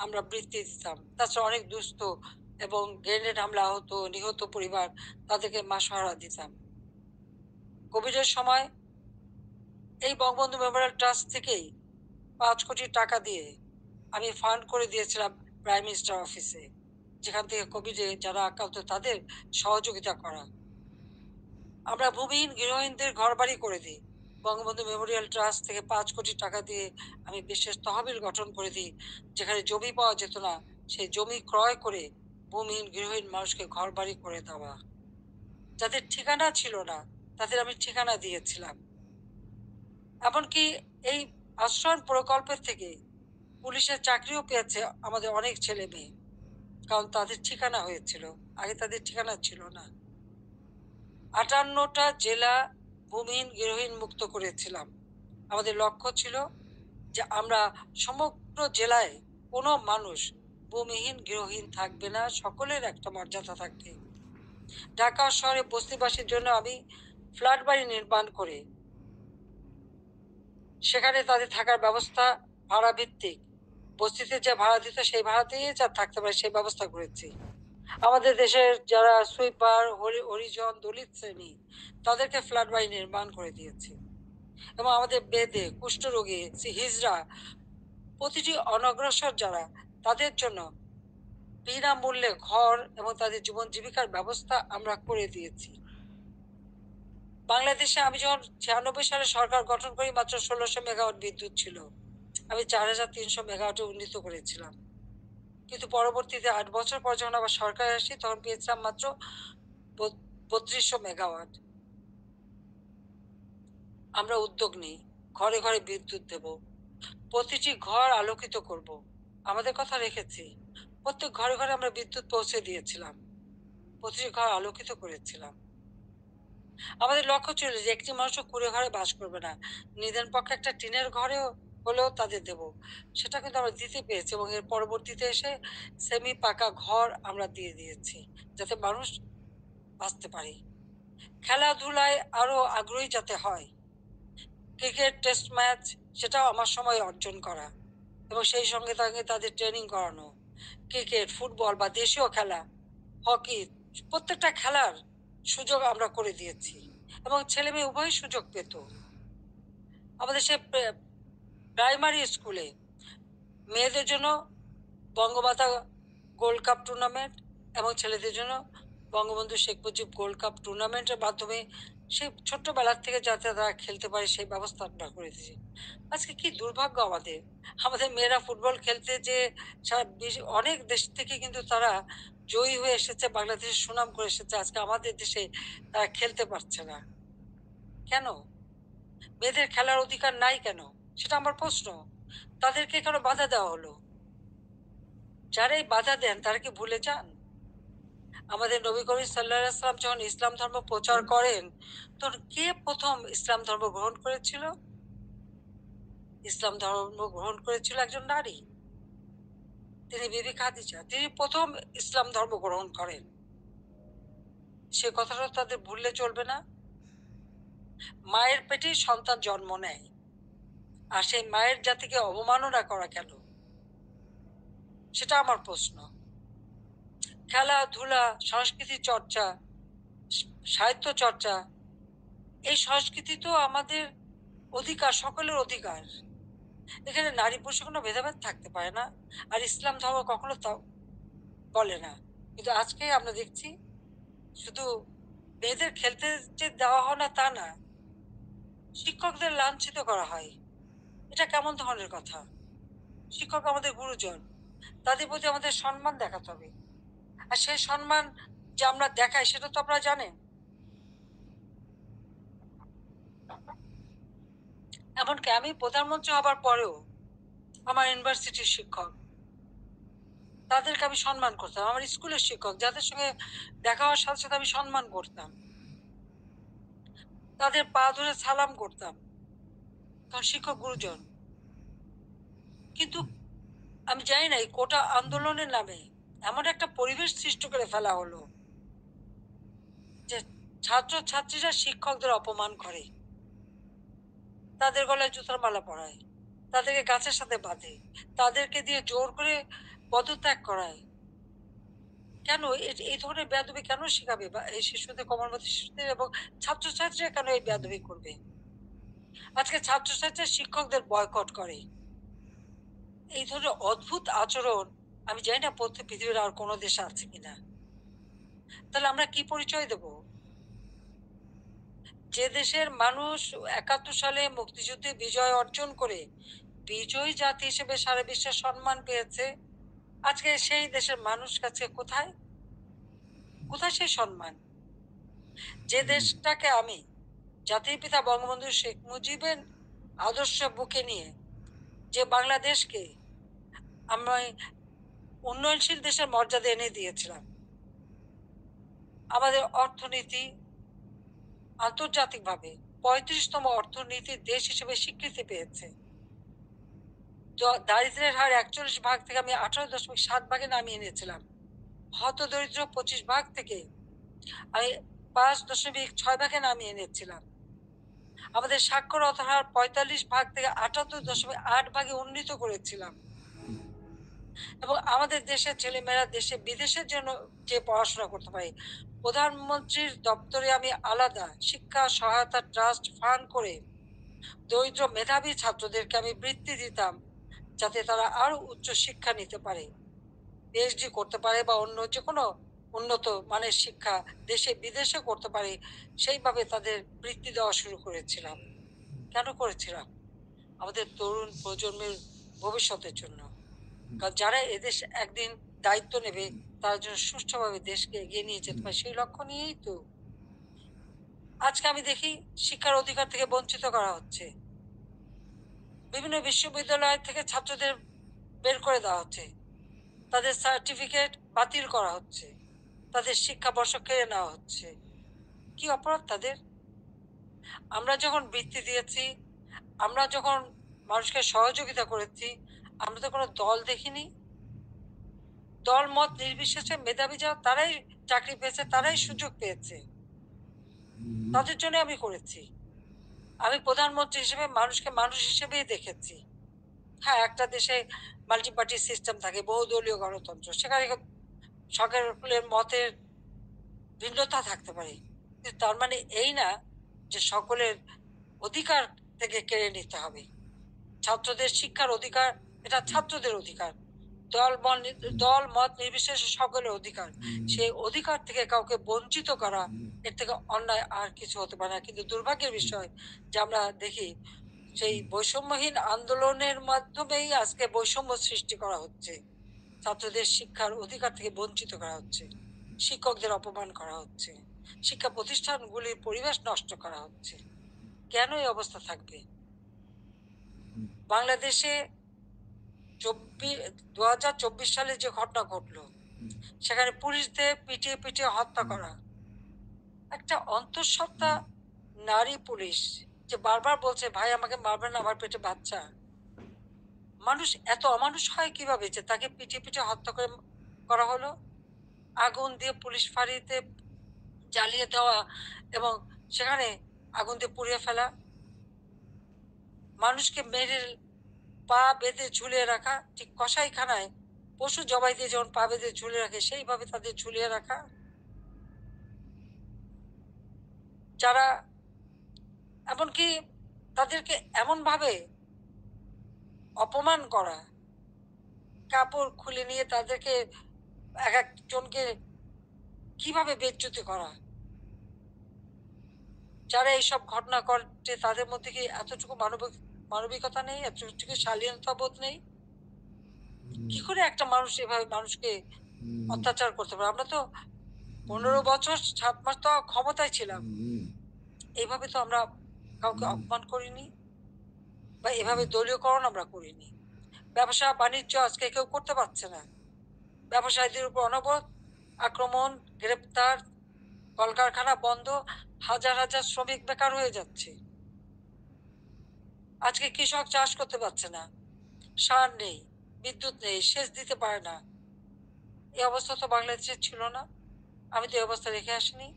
আমরা বৃত্তি দিতাম। তাছাড়া অনেক দুস্থ এবং গ্রেনেড হামলা আহত নিহত পরিবার, তাদেরকে মাসহারা দিতাম। কোভিডের সময় এই বঙ্গবন্ধু মেমোরিয়াল ট্রাস্ট থেকেই 5 কোটি টাকা দিয়ে আমি ফান্ড করে দিয়েছিলাম প্রাইম মিনিস্টার অফিসে, যেখান থেকে কোভিডে যারা আক্রান্ত তাদের সহযোগিতা করা। আমরা ভূমিহীন গৃহহীনদের ঘর বাড়ি করে দিই বঙ্গবন্ধু মেমোরিয়াল ট্রাস্ট থেকে 5 কোটি টাকা দিয়ে আমি বিশেষ তহবিল গঠন করে দিই, যেখানে জমি পাওয়া যেত না সেই জমি ক্রয় করে ভূমিহীন গৃহহীন মানুষকে ঘর বাড়ি করে দেওয়া। যাদের ঠিকানা ছিল না তাদের আমি ঠিকানা দিয়েছিলাম। এমনকি এই আশ্রয়ণ প্রকল্পের থেকে পুলিশের চাকরিও পেয়েছে আমাদের অনেক ছেলে মেয়ে, কারণ তাদের ঠিকানা হয়েছিল। আগে তাদের ঠিকানা ছিল না। 58টা জেলা ভূমিহীন গৃহহীন মুক্ত করেছিলাম। আমাদের লক্ষ্য ছিল যে আমরা সমগ্র জেলায় কোনো মানুষ ভূমিহীন গৃহহীন থাকবে না, সকলের একটা মর্যাদা থাকবে। ঢাকা শহরে বস্তিবাসীর জন্য আমি ফ্ল্যাট বাড়ি নির্মাণ করে সেখানে তাদের থাকার ব্যবস্থা ভাড়া ভিত্তিক, বস্তিতে যে ভাড়া দিত সেই ভাড়াতেই যা থাকতে পারে সেই ব্যবস্থা করেছি। আমাদের দেশের যারা সুইপার, হরিজন, দলিত শ্রেণী তাদেরকে ফ্ল্যাট বাড়ি নির্মাণ করে দিয়েছি। এবং আমাদের বেদে কুষ্ঠরোগী, হিজড়া, প্রতিটি অনগ্রসর যারা তাদের জন্য বিনামূল্যে ঘর এবং তাদের জীবন জীবিকার ব্যবস্থা আমরা করে দিয়েছি। বাংলাদেশে আমি যখন 96 সালে সরকার গঠন করি মাত্র 1600 মেগাওয়াট বিদ্যুৎ ছিল। আমি 4300 মেগাওয়াটে উন্নীত করেছিলাম। কিন্তু পরবর্তীতে 8 বছর পর যখন আবার সরকার আসি তখন পেয়েছিলাম মাত্র 3200 মেগাওয়াট। আমরা উদ্যোগ নিই, ঘরে ঘরে বিদ্যুৎ দেব, প্রতিটি ঘর আলোকিত করব। আমাদের কথা রেখেছি। প্রত্যেক ঘরে ঘরে আমরা বিদ্যুৎ পৌঁছে দিয়েছিলাম, প্রতিটি ঘর আলোকিত করেছিলাম। আমাদের লক্ষ্য ছিল যে একটি মানুষও কুড়ে ঘরে বাস করবে না, নিজের পক্ষে একটা টিনের ঘরেও হলেও তাদের দেব। সেটা কিন্তু আমরা দিতে পেরেছি এবং এর পরবর্তীতে এসে সেমি পাকা ঘর আমরা দিয়ে দিয়েছি, যাতে মানুষ বাঁচতে পারে। খেলাধুলায় আরো আগ্রহী যাতে হয়, ক্রিকেট টেস্ট ম্যাচ সেটাও আমার সময় অর্জন করা এবং সেই সঙ্গে সঙ্গে তাদের ট্রেনিং করানো। ক্রিকেট, ফুটবল বা দেশীয় খেলা, হকি, প্রত্যেকটা খেলার সুযোগ আমরা করে দিয়েছি এবং ছেলে মেয়ে উভয় সুযোগ পেত। আমাদের সে প্রাইমারি স্কুলে মেয়েদের জন্য বঙ্গমাতা গোল্ড কাপ টুর্নামেন্ট এবং ছেলেদের জন্য বঙ্গবন্ধু শেখ মুজিব গোল্ড কাপ টুর্নামেন্টের মাধ্যমে সেই ছোট্টবেলার থেকে যাতে তারা খেলতে পারে সেই ব্যবস্থা আমরা করে দিয়েছি। আজকে কি দুর্ভাগ্য আমাদের, আমাদের মেয়েরা ফুটবল খেলতে যে সারা অনেক দেশ থেকে কিন্তু তারা জয়ী হয়ে এসেছে, বাংলাদেশের সুনাম করে এসেছে। আজকে আমাদের দেশে তারা খেলতে পারছে না কেন? মেয়েদের খেলার অধিকার নাই কেন? সেটা আমার প্রশ্ন। তাদেরকে কেন বাধা দেওয়া হলো? যারা এই বাধা দেন তারা কি ভুলে যান আমাদের নবী করিম সাল্লাল্লাহু সাল্লাম যখন ইসলাম ধর্ম প্রচার করেন তখন কে প্রথম ইসলাম ধর্ম গ্রহণ করেছিল? ইসলাম ধর্ম গ্রহণ করেছিল একজন নারী, তিনি বিবি খাদিজা। তিনি প্রথম ইসলাম ধর্ম গ্রহণ করেন। সে কথাটা তাদের ভুললে চলবে না। মায়ের পেটেই সন্তান জন্ম নেয়, আর সেই মায়ের জাতিকে অবমাননা করা কেন? সেটা আমার প্রশ্ন। খেলাধুলা, সংস্কৃতি চর্চা, সাহিত্য চর্চা, এই সংস্কৃতি তো আমাদের অধিকার, সকলের অধিকার। এখানে নারী পুরুষের কোনো ভেদাভেদ থাকতে পারে না, আর ইসলাম ধর্ম কখনো তা বলে না। কিন্তু আজকে আমরা দেখছি শুধু মেয়েদের খেলতে যে দেওয়া হয় না তা না, শিক্ষকদের লাঞ্ছিত করা হয়। এটা কেমন ধরনের কথা? শিক্ষক আমাদের গুরুজন, তাদের প্রতি আমাদের সম্মান দেখাতে হবে। আর সেই সম্মান যে আমরা দেখাই সেটা তো আপনারা জানেন। এমনকি আমি প্রধানমন্ত্রী হবার পরেও আমার ইউনিভার্সিটির শিক্ষক তাদেরকে আমি সম্মান করতাম। আমার স্কুলের শিক্ষক যাদের সঙ্গে দেখা হওয়ার সাথে সাথে আমি সম্মান করতাম, তাদের পা ধরে সালাম করতাম, কারণ শিক্ষক গুরুজন। কিন্তু আমি জানি না এই কোটা আন্দোলনের নামে এমন একটা পরিবেশ সৃষ্টি করে ফেলা হলো যে ছাত্র ছাত্রীরা শিক্ষকদের অপমান করে, তাদের গলায় জুতার মালা পরায়, তাদেরকে গাছের সাথে বাঁধে, তাদেরকে দিয়ে জোর করে পদত্যাগ করায়। কেন এই ধরনের বেয়াদবি কেন শেখাবে বা এই শিশুদের, কমলমতি শিশুদের এবং ছাত্রছাত্রীরা কেন এই বেয়াদবি করবে? আজকে ছাত্রছাত্রীরা শিক্ষকদের বয়কট করে। এই ধরনের অদ্ভুত আচরণ আমি জানি না পৃথিবীর আর কোনো দেশে আছে কিনা। তাহলে আমরা কি পরিচয় দেব? যে দেশের মানুষ ৭১ সালে মুক্তিযুদ্ধে বিজয় অর্জন করে বিজয়ী জাতি হিসেবে সারা বিশ্বে সম্মান পেয়েছে, আজকে সেই দেশের মানুষ কাছে কোথায় কোথায় সেই সম্মান? যে দেশটাকে আমি জাতির পিতা বঙ্গবন্ধু শেখ মুজিবের আদর্শ বুকে নিয়ে, যে বাংলাদেশকে আমি উন্নয়নশীল দেশের মর্যাদা এনে দিয়েছিলাম, আমাদের অর্থনীতি আন্তর্জাতিকভাবে ৩৫তম অর্থনীতির দেশ হিসেবে স্বীকৃতি পেয়েছে। দারিদ্রের হার ৪১ ভাগ থেকে আমি ১৮.৭ ভাগে নামিয়ে এনেছিলাম। হত দরিদ্র ২৫ ভাগ থেকে আমি ৫.৬ ভাগে নামিয়ে এনেছিলাম। আমাদের সাক্ষরতার হার ৪৫ ভাগ থেকে ৭৮.৮ ভাগে উন্নীত করেছিলাম। এবং আমাদের দেশের ছেলেমেয়েরা দেশে বিদেশের জন্য যে পড়াশোনা করতে পারে, প্রধানমন্ত্রীর দপ্তরে আমি আলাদা শিক্ষা সহায়তা ট্রাস্ট ফান্ড করে দরিদ্র মেধাবী ছাত্রদেরকে আমি বৃত্তি দিতাম, যাতে তারা আরো উচ্চ শিক্ষা নিতে পারে, পিএইচডি করতে পারে বা অন্য যে কোনো উন্নত মানের শিক্ষা দেশে বিদেশে করতে পারে। সেইভাবে তাদের বৃত্তি দেওয়া শুরু করেছিলাম। কেন করেছিলাম? আমাদের তরুণ প্রজন্মের ভবিষ্যতের জন্য। কারণ যারা এদেশ একদিন দায়িত্ব নেবে, তারা যেন সুষ্ঠুভাবে দেশকে এগিয়ে নিয়ে যেতে পারে, সেই লক্ষ্য নিয়েই তো আজকে আমি দেখি শিক্ষার অধিকার থেকে বঞ্চিত করা হচ্ছে। বিভিন্ন বিশ্ববিদ্যালয় থেকে ছাত্রদের বের করে দেওয়া হচ্ছে, তাদের সার্টিফিকেট বাতিল করা হচ্ছে, তাদের শিক্ষাবর্ষ কেড়ে নেওয়া হচ্ছে। কি অপরাধ তাদের? আমরা যখন বৃত্তি দিয়েছি, আমরা যখন মানুষকে সহযোগিতা করেছি, আমরা তো কোনো দল দেখিনি। দল মত নির্বিশেষে মেধাবী যারা, তারাই চাকরি পেয়েছে, তারাই সুযোগ পেয়েছে, তাদের জন্য আমি করেছি। আমি প্রধানমন্ত্রী হিসেবে মানুষকে মানুষ হিসেবেই দেখেছি। হ্যাঁ, একটা দেশে মাল্টি পার্টি সিস্টেম থাকে, বহুদলীয় গণতন্ত্র, সেখানে সকলের মতের ভিন্নতা থাকতে পারে, কিন্তু তার মানে এই না যে সকলের অধিকার থেকে কেড়ে নিতে হবে। ছাত্রদের শিক্ষার অধিকার, এটা ছাত্রদের অধিকার। দল মত নির্বিশেষে সকলের অধিকার। সেই অধিকার থেকে কাউকে বঞ্চিত করা, এর থেকে অন্যায় আর কিছু হতে পারে না। কিন্তু দুর্ভাগ্যের বিষয় যে আমরা দেখি সেই বৈষম্যহীন আন্দোলনের মাধ্যমেই আজকে বৈষম্য সৃষ্টি করা হচ্ছে। ছাত্রদের শিক্ষার অধিকার থেকে বঞ্চিত করা হচ্ছে, শিক্ষকদের অপমান করা হচ্ছে, শিক্ষা প্রতিষ্ঠানগুলির পরিবেশ নষ্ট করা হচ্ছে। কেন এই অবস্থা থাকবে? বাংলাদেশে ২০২৪ সালে যে ঘটনা ঘটলো, সেখানে পুলিশদের পিটিয়ে পিটিয়ে হত্যা করা, একটা অন্তঃসত্ত্বা নারী পুলিশ যে বারবার বলছে, ভাই আমাকে মারবেন না, আমার পেটে বাচ্চা। মানুষ এত অমানুষ হয় কিভাবে যে তাকে পিটিয়ে পিটিয়ে হত্যা করা হলো? আগুন দিয়ে পুলিশ ফাঁড়িতে জ্বালিয়ে দেওয়া এবং সেখানে আগুন দিয়ে পুড়িয়ে ফেলা, মানুষকে মেরে পা বেঁধে ঝুলিয়ে রাখা, ঠিক কসাইখানায় পশু জবাই দিয়ে যেমন পা বেঁধে ঝুলিয়ে রাখে, সেইভাবে তাদের ঝুলিয়ে রাখা। যারা এমনকি তাদেরকে এমন ভাবে অপমান করা, কাপড় খুলে নিয়ে তাদেরকে এক একজনকে কিভাবে বেজ্জতি করা। যারা এইসব ঘটনা ঘটে তাদের মধ্যে কি এতটুকু মানবিকতা নেই, এতটুকু শালীনতা বোধ নেই? কি করে একটা মানুষ এভাবে মানুষকে অত্যাচার করতে পারে? আমরা তো ১৫ বছর ৭ মাস তো ক্ষমতায় ছিলাম, এইভাবে তো আমরা কাউকে অপমান করিনি বা এভাবে দলীয়করণ আমরা করিনি। ব্যবসা বাণিজ্য আজকে কেউ করতে পারছে না। ব্যবসায়ীদের উপর অনবরত আক্রমণ, গ্রেপ্তার, কলকারখানা বন্ধ, হাজার হাজার শ্রমিক বেকার হয়ে যাচ্ছে। আজকে কৃষক চাষ করতে পারছে না, সার নেই, বিদ্যুৎ নেই, সেচ দিতে পারে না। এই অবস্থা তো বাংলাদেশে ছিল না। আমি তো এই অবস্থা রেখে আসিনি।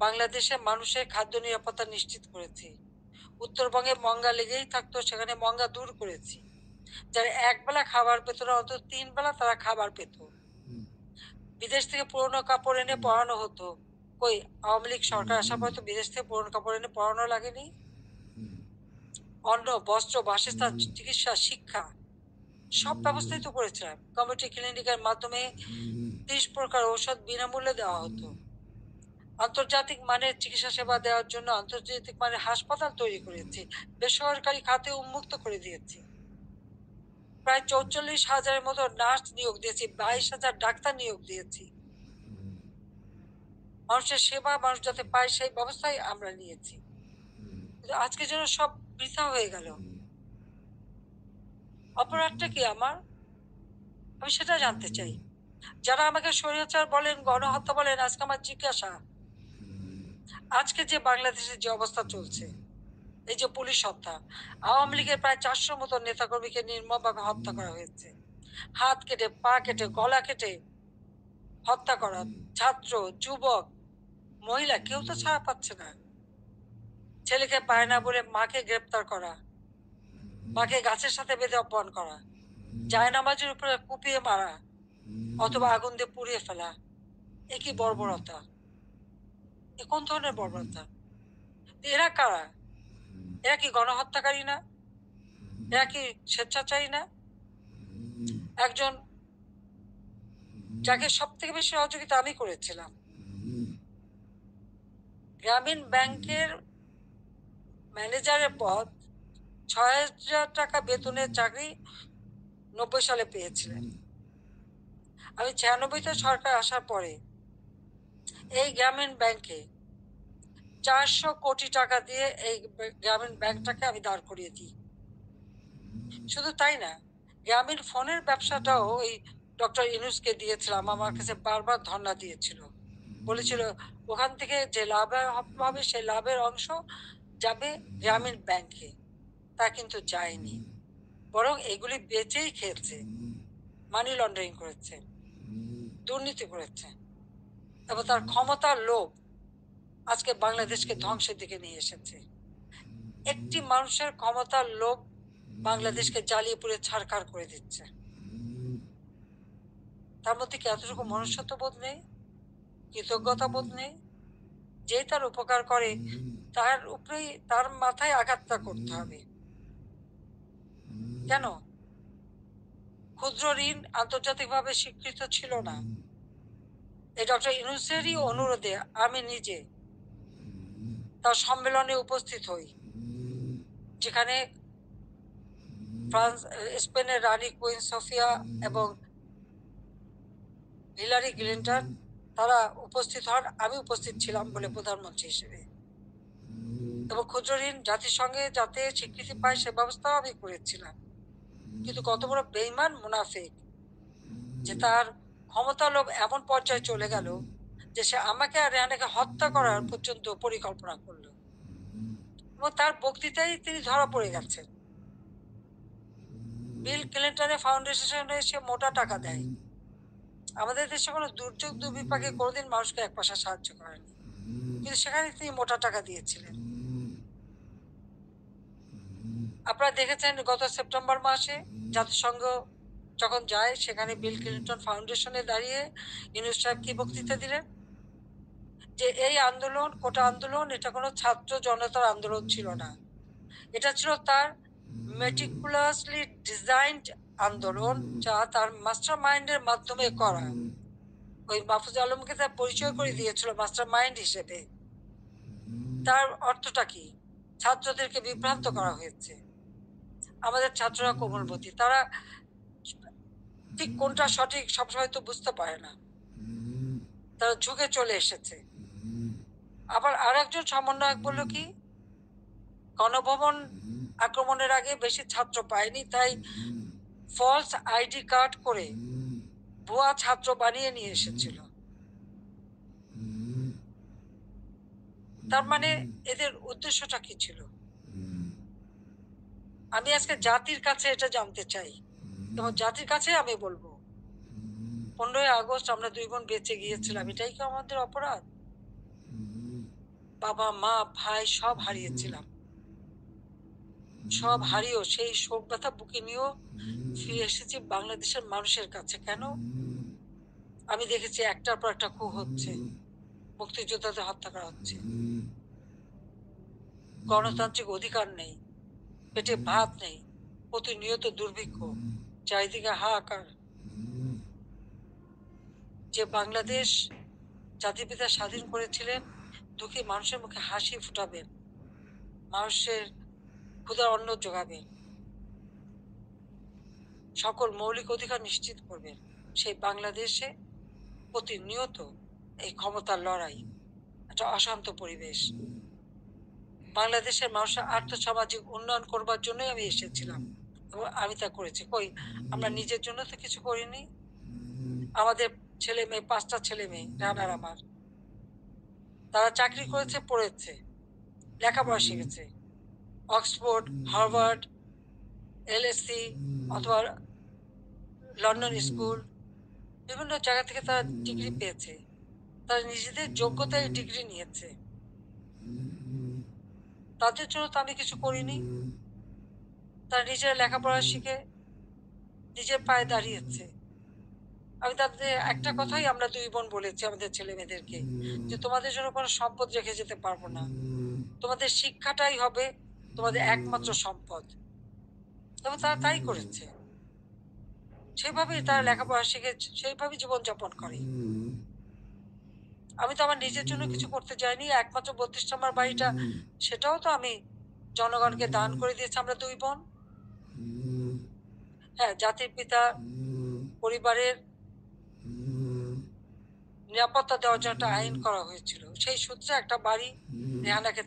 বাংলাদেশে মানুষের খাদ্য নিরাপত্তা নিশ্চিত করেছি। উত্তরবঙ্গে মঙ্গা লেগেই থাকতো, সেখানে মঙ্গা দূর করেছি। যারা একবেলা খাবার পেত না, অন্তত ৩ বেলা তারা খাবার পেত। বিদেশ থেকে পুরোনো কাপড় এনে পরানো হতো। কই, আওয়ামী লীগ সরকার আসার পর তো বিদেশ থেকে পুরোনো কাপড় এনে পরানো লাগেনি। অন্ন, বস্ত্র, বাসস্থান, চিকিৎসা, শিক্ষা সব ব্যবস্থাই তো করেছিলাম। কমিউনিটি ক্লিনিকের মাধ্যমে ৩০ প্রকার ঔষধ বিনামূল্যে দেওয়া হতো। আন্তর্জাতিক মানের চিকিৎসা সেবা দেওয়ার জন্য আন্তর্জাতিক মানের হাসপাতাল তৈরি করেছি, বেসরকারি খাতে উন্মুক্ত করে দিয়েছি, প্রায় ৪৪,০০০-এর মতো নার্স নিয়োগ দিয়েছি, ২২,০০০ ডাক্তার নিয়োগ দিয়েছি। মানুষের সেবা মানুষ যাতে পায় সেই ব্যবস্থাই আমরা নিয়েছি। কিন্তু আজকে যেন সব বৃথা হয়ে গেল। অপরাধটা কি আমার? আমি সেটা জানতে চাই। যারা আমাকে স্বৈরাচার বলেন, গণহত্যা বলেন, আজকে আমার জিজ্ঞাসা, আজকে যে বাংলাদেশের যে অবস্থা চলছে, এই যে পুলিশ হত্যা, আওয়ামী লীগের প্রায় ৪০০ মতো নেতাকর্মীকে নির্মমভাবে হত্যা করা হয়েছে। হাত কেটে, পা কেটে, গলা কেটে হত্যা করা। ছাত্র, যুবক, মহিলা কেউ তো ছাড়া পাচ্ছে না। ছেলেকে পায় না বলে মাকে গ্রেপ্তার করা, মাকে গাছের সাথে বেঁধে অপমান করা, জায়নামাজের উপরে কুপিয়ে মারা অথবা আগুন দিয়ে পুড়িয়ে ফেলা। এ কি বর্বরতা? এ কোন ধরনের বর্বরতা? এরা কারা? এরা কি গণহত্যাকারী না? এরা কি স্বেচ্ছাচারী না? একজন যাকে সব থেকে বেশি সহযোগিতা আমি করেছিলাম, গ্রামীণ ব্যাংকের ম্যানেজারের পদ, ৬,০০০ টাকা বেতনের চাকরি ৯০ সালে পেয়েছিলেন। আমি ৯৬-তে সরকার আসার পরে এই গ্রামীণ ব্যাংকে ৪০০ কোটি টাকা দিয়ে এই গ্রামীণ ব্যাংকটাকে আমি দাঁড় করিয়ে দিই। শুধু তাই না, গ্রামীণ ফোনের ব্যবসাটাও ওই ডক্টর ইউনূসকে দিয়েছিলাম। আমার কাছে বারবার ধর্ণা দিয়েছিল, বলেছিল ওখান থেকে যে লাভ হবে সেই লাভের অংশ যাবে গ্রামীণ ব্যাংকে। তা কিন্তু যায়নি, বরং এগুলি বেচেই খেলছে, মানি লন্ডারিং করেছে, দুর্নীতি করেছে, এবং তার ক্ষমতার লোভ আজকে বাংলাদেশকে ধ্বংসের দিকে নিয়ে এসেছে। একটি মানুষের ক্ষমতার লোভ বাংলাদেশকে জ্বালিয়ে পুড়ে ছারখার করে দিচ্ছে। তার মধ্যে কি এতটুকু মনুষ্যত্ব বোধ নেই? কৃতজ্ঞতা বোধ নেই? যে তার উপকার করে তার উপরেই, তার মাথায় আঘাতটা করতে হবে কেন? ক্ষুদ্র ঋণ আন্তর্জাতিকভাবে স্বীকৃত ছিল না। এই ডক্টর ইউনূসেরই অনুরোধে আমি নিজে তার সম্মেলনে উপস্থিত হই, যেখানে স্পেনের রানী কুইন সোফিয়া এবং হিলারি ক্লিন্টন তারা উপস্থিত হন। আমি উপস্থিত ছিলাম বলে প্রধানমন্ত্রী হিসেবে, এবং ক্ষুদ্র ঋণ জাতিসংঘে যাতে স্বীকৃতি পায় সে ব্যবস্থাও আমি করেছিলাম। কিন্তু কত বড় বেইমান মুনাফিক যে তার ক্ষমতা লোভ এমন পর্যায়ে চলে গেল যে সে আমাকে আর রেহানাকে হত্যা করার পর্যন্ত পরিকল্পনা করলো, এবং তার বক্তৃতায় তিনি ধরা পড়ে গেছেন। বিল ক্লিন্টনের ফাউন্ডেশনে সে মোটা টাকা দেয়। আমাদের দেশে কোনো দুর্যোগ দুর্বিপাকে কোনোদিন মানুষকে এক পয়সা সাহায্য করেনি, কিন্তু সেখানে তিনি মোটা টাকা দিয়েছিলেন। আপনারা দেখেছেন গত সেপ্টেম্বর মাসে জাতিসংঘ যখন যায়, সেখানে বিল ক্লিন্টন ফাউন্ডেশনে দাঁড়িয়ে ইউনূস সাহেব কি বক্তৃতা দিলেন? যে এই আন্দোলন, কোটা আন্দোলন, এটা কোনো ছাত্র জনতার আন্দোলন ছিল না, এটা ছিল তার মেটিকুলাসলি ডিজাইনড আন্দোলন, যা তার মাস্টার মাইন্ডের মাধ্যমে করা। ওই মাহফুজ আলমকে তার পরিচয় করে দিয়েছিল মাস্টার মাইন্ড হিসেবে। তার অর্থটা কি? ছাত্রদেরকে বিভ্রান্ত করা হয়েছে। আমাদের ছাত্ররা কোমলমতি, তারা ঠিক কোনটা সঠিক সবসময় তো বুঝতে পারে না, তারা ঝুঁকে চলে এসেছে। আবার আর একজন সমন্বয়ক বলল কি, গণভবন আক্রমণের আগে বেশি ছাত্র পায়নি, তাই ফলস আইডি কার্ড করে ভুয়া ছাত্র বানিয়ে নিয়ে এসেছিল। তার মানে এদের উদ্দেশ্যটা কি ছিল? আমি আজকে জাতির কাছে এটা জানতে চাই, এবং জাতির কাছে আমি বলবো, 15ই আগস্ট আমরা 2 বোন বেঁচে গিয়েছিলাম, এটাই কি আমাদের অপরাধ? বাবা, মা, ভাই সব হারিয়েছিলাম। সব হারিয়েও সেই শোক ব্যথা বুকে নিয়েও ফিরে এসেছি বাংলাদেশের মানুষের কাছে। কেন? আমি দেখেছি একটার পর একটা খুন হচ্ছে, মুক্তিযোদ্ধাদের হত্যা করা হচ্ছে, গণতান্ত্রিক অধিকার নেই, পেটে ভাত নেই, প্রতিনিয়ত দুর্ভিক্ষ, চারিদিকে হাহাকার। যে বাংলাদেশ জাতির পিতা স্বাধীন করেছিলেন দুঃখী মানুষের মুখে হাসি ফুটাবেন, মানুষের ক্ষুধার অন্ন যোগাবেন, সকল মৌলিক অধিকার নিশ্চিত করবেন। সেই বাংলাদেশে প্রতিনিয়ত এই ক্ষমতার লড়াই, একটা অশান্ত পরিবেশ। বাংলাদেশের মানুষের আর্থসামাজিক উন্নয়ন করবার জন্যই আমি এসেছিলাম এবং আমি তা করেছি। কই আমরা নিজের জন্য তো কিছু করিনি। আমাদের ছেলে মেয়ে, 5টা ছেলে মেয়ে রানার আমার, তারা চাকরি করেছে, পড়েছে, লেখাপড়া শিখেছে, অক্সফোর্ড, হার্ভার্ড, এলএসসি অথবা লন্ডন স্কুল, বিভিন্ন জায়গা থেকে তারা ডিগ্রি পেয়েছে। তারা নিজেদের যোগ্যতায় ডিগ্রি নিয়েছে। তাদের জন্য তো আমি কিছু করিনি। তারা নিজেরা লেখাপড়া শিখে নিজের পায়ে দাঁড়িয়েছে। আমি তাদের একটা কথাই আমরা 2 বোন বলেছি আমাদের ছেলে মেয়েদেরকে, যে তোমাদের জন্য কোনো সম্পদ রেখে যেতে পারবো না। তোমাদের শিক্ষাটাই হবে তোমাদের একমাত্র সম্পদ। এবং তারা তাই করেছে। সেভাবেই তারা লেখাপড়া শিখে সেইভাবেই জীবনযাপন করে। আমি তো আমার নিজের জন্য কিছু করতে যাইনি। একমাত্র 32 নম্বর বাড়িটা, সেটাও তো আমি জনগণকে দান করে দিয়েছি আমরা 2 বোন। হ্যাঁ, জাতির পিতা পরিবারের নিরাপত্তা দেওয়ার জন্য একটা আইন করা হয়েছিল। সেই সূত্রে একটা বাড়ি রেহানাকে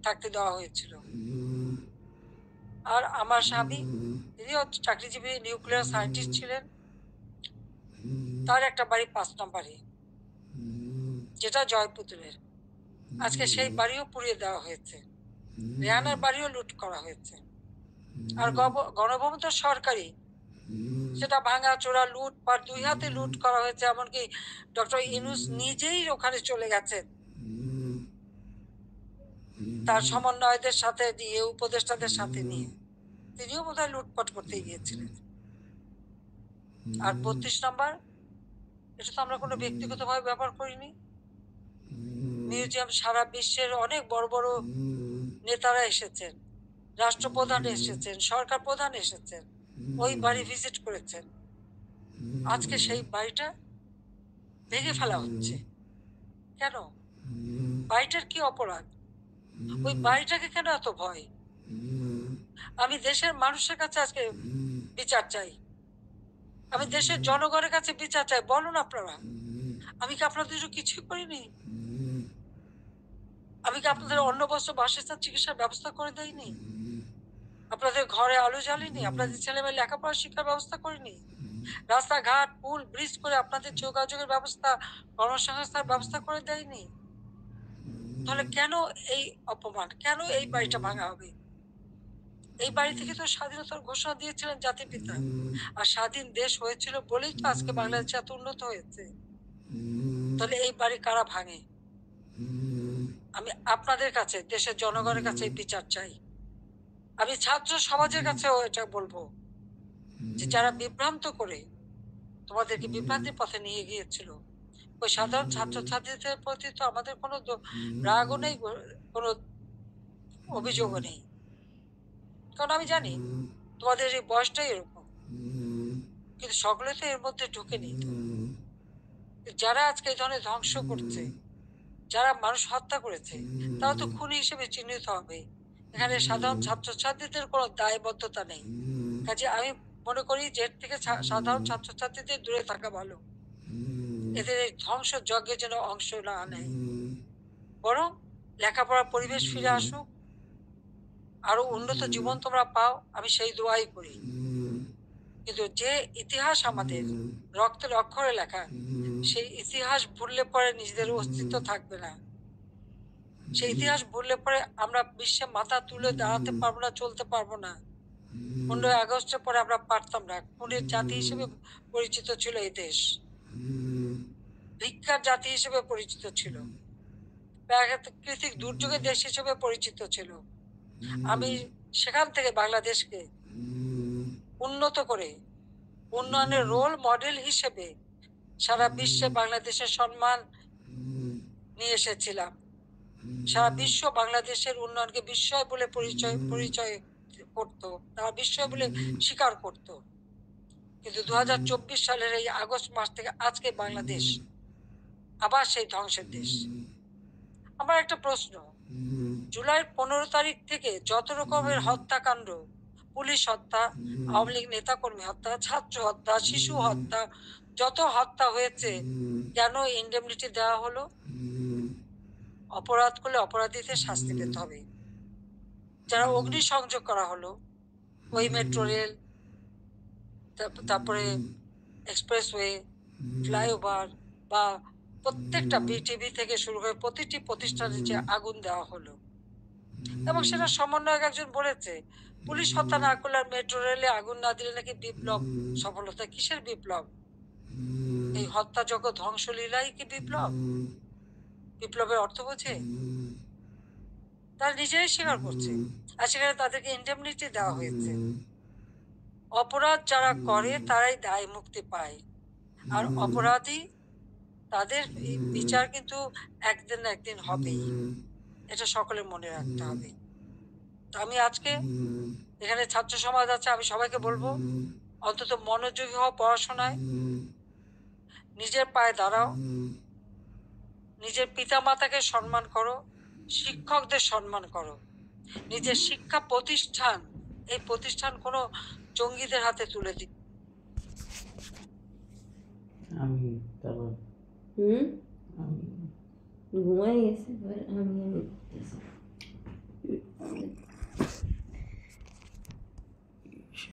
থাকতে দেওয়া হয়েছিল। আর আমার স্বামী, তিনিও চাকরিজীবী নিউক্লিয়ার সায়েন্টিস্ট ছিলেন, তার একটা বাড়ি 5 নম্বরে, যেটা জয়পুতুলের। আজকে সেই বাড়িও পুড়িয়ে দেওয়া হয়েছে, রেহানার বাড়িও লুট করা হয়েছে। আর গণভবন তো সরকারি, সেটা ভাঙা চোরা লুটপাট 2 হাতে লুট করা হয়েছে। এমনকি ডক্টর ইউনূস নিজেই ওখানে চলে গেছেন তার সমন্বয়দের সাথে নিয়ে, উপদেষ্টাদের সাথে নিয়ে। তিনিও বোধহয় লুটপাট করতে গিয়েছিলেন। আর 32 নম্বর, এটা তো আমরা কোনো ব্যক্তিগতভাবে ব্যবহার করিনি। মিউজিয়াম সারা বিশ্বের অনেক বড় বড় নেতারা এসেছেন, রাষ্ট্রপ্রধান এসেছেন, সরকার প্রধান এসেছেন, ওই বাড়ি ভিজিট করেছেন। আজকে সেই বাড়িটা ভেঙে ফেলা হচ্ছে কেন? বাড়িটার কি অপরাধ? ওই বাড়িটাকে কেন এত ভয়? আমি দেশের মানুষের কাছে আজকে বিচার চাই। আমি দেশের জনগণের কাছে বিচার চাই। বলুন আপনারা, আমি কি আপনাদের জন্য কিছুই করিনি? আমি কি আপনাদের অন্ন, বস্ত্র, বাসস্থান, চিকিৎসার ব্যবস্থা করে দেইনি? আপনাদের ঘরে আলো জ্বালিনি? আপনাদের ছেলেমেয়ে লেখাপড়া শিক্ষার ব্যবস্থা করিনি? রাস্তাঘাট, পুল, ব্রিজ করে আপনাদের যোগাযোগের ব্যবস্থা, কর্মসংস্থানের ব্যবস্থা করে দেয়নি? তাহলে কেন এই অপমান? কেন এই বাড়িটা ভাঙা হবে? এই বাড়ি থেকে তো স্বাধীনতার ঘোষণা দিয়েছিলেন জাতির পিতা। আর স্বাধীন দেশ হয়েছিল বলেই তো আজকে বাংলাদেশ এত উন্নত হয়েছে। তাহলে এই বাড়ি কারা ভাঙে? আমি আপনাদের কাছে, দেশের জনগণের কাছে বিচার চাই। আমি ছাত্র সমাজের কাছেও এটা বলবো, যে যারা বিভ্রান্ত করে তোমাদেরকে বিভ্রান্তির পথে নিয়ে গিয়েছিল, ওই সাধারণ ছাত্রছাত্রীদের প্রতি তো আমাদের কোনো রাগও নেই, কোনো অভিযোগও নেই। কারণ আমি জানি তোমাদের এই বয়সটাই এরকম। কিন্তু সকলে তো এর মধ্যে ঢুকেনি। তো যারা আজকে এই ধরনের ধ্বংস করছে, যারা মানুষ হত্যা করেছে, তারা তো খুনি হিসেবে চিহ্নিত হবে। এখানে সাধারণ ছাত্রছাত্রীদের কোনো দায়বদ্ধতা নেই। কাজে আমি মনে করি যে এর থেকে সাধারণ ছাত্রছাত্রীদের দূরে থাকা ভালো। এদের এই ধ্বংস যজ্ঞে যেন অংশ না নেয়, বরং লেখাপড়ার পরিবেশ ফিরে আসুক, আরো উন্নত জীবন তোমরা পাও, আমি সেই দোয়াই করি। কিন্তু যে ইতিহাস আমাদের রক্তের অক্ষরে লেখা, সেই ইতিহাস ভুললে পরে নিজেদের অস্তিত্ব থাকবে না। সেই ইতিহাস ভুললে পরে আমরা বিশ্বে মাথা তুলে দাঁড়াতে পারবো না, চলতে পারবো না। 15ই আগস্টের পরে আমরা পারতাম না। খুনের জাতি হিসেবে পরিচিত ছিল এই দেশ, ভিক্ষার জাতি হিসেবে পরিচিত ছিল, প্রাকৃতিক দুর্যোগের দেশ হিসেবে পরিচিত ছিল। আমি সেখান থেকে বাংলাদেশকে উন্নত করে উন্নয়নের রোল মডেল হিসেবে সারা বিশ্বে বাংলাদেশের সম্মান নিয়ে এসেছিলাম। সারা বিশ্ব বাংলাদেশের উন্নয়নকে বিস্ময় বলে পরিচয় পরিচয় করত, তারা বিস্ময় বলে স্বীকার করত। কিন্তু 2024 সালের এই আগস্ট মাস থেকে আজকে বাংলাদেশ আবার সেই ধ্বংসের দেশ। আমার একটা প্রশ্ন, জুলাইয়ের 15 তারিখ থেকে যত রকমের হত্যাকাণ্ড, পুলিশ হত্যা, আওয়ামী লীগ নেতাকর্মী হত্যা, ছাত্র হত্যা, শিশু হত্যা, যত হত্যা হয়েছে, কেন ইন্ডেমনিটি দেওয়া হলো? অপরাধ করলে অপরাধীদের শাস্তি পেতে হবে। যারা অগ্নিসংযোগ করা হলো, ওই মেট্রো রেল, তারপরে এক্সপ্রেসওয়ে, ফ্লাইওভার বা প্রত্যেকটা বিটিভি থেকে শুরু করে প্রতিটি প্রতিষ্ঠানে যে আগুন দেওয়া হলো, এবং সেটা সমন্বয়ক একজন বলেছে পুলিশ হত্যা না করলে আর মেট্রো রেলে আগুন না দিলে নাকি বিপ্লব সফলতা। কিসের বিপ্লব? এই হত্যাযজ্ঞ ধ্বংসলীলাই কি বিপ্লব? বিপ্লবের অর্থ বোঝে? তারা নিজেরাই স্বীকার করছে, আর সেখানে তাদেরকে ইন্ডেমনিটি দেওয়া হয়েছে। অপরাধ যারা করে তারাই দায় মুক্তি পায়, আর অপরাধী তাদের এই বিচার কিন্তু একদিন না একদিন হবেই। এটা সকলে মনে রাখতে হবে। তো আমি আজকে এখানে ছাত্র সমাজ আছে, আমি সবাইকে বলবো অন্তত মনোযোগী হও পড়াশোনায়, নিজের পায়ে দাঁড়াও, নিজের পিতা মাতাকে সম্মান করো, শিক্ষকদের সম্মান করো, নিজের শিক্ষা প্রতিষ্ঠান, এই প্রতিষ্ঠান কোনো জঙ্গিদের হাতে তুলে দিই। আমি তারপর আমি ঘুমাই গেছে, আমি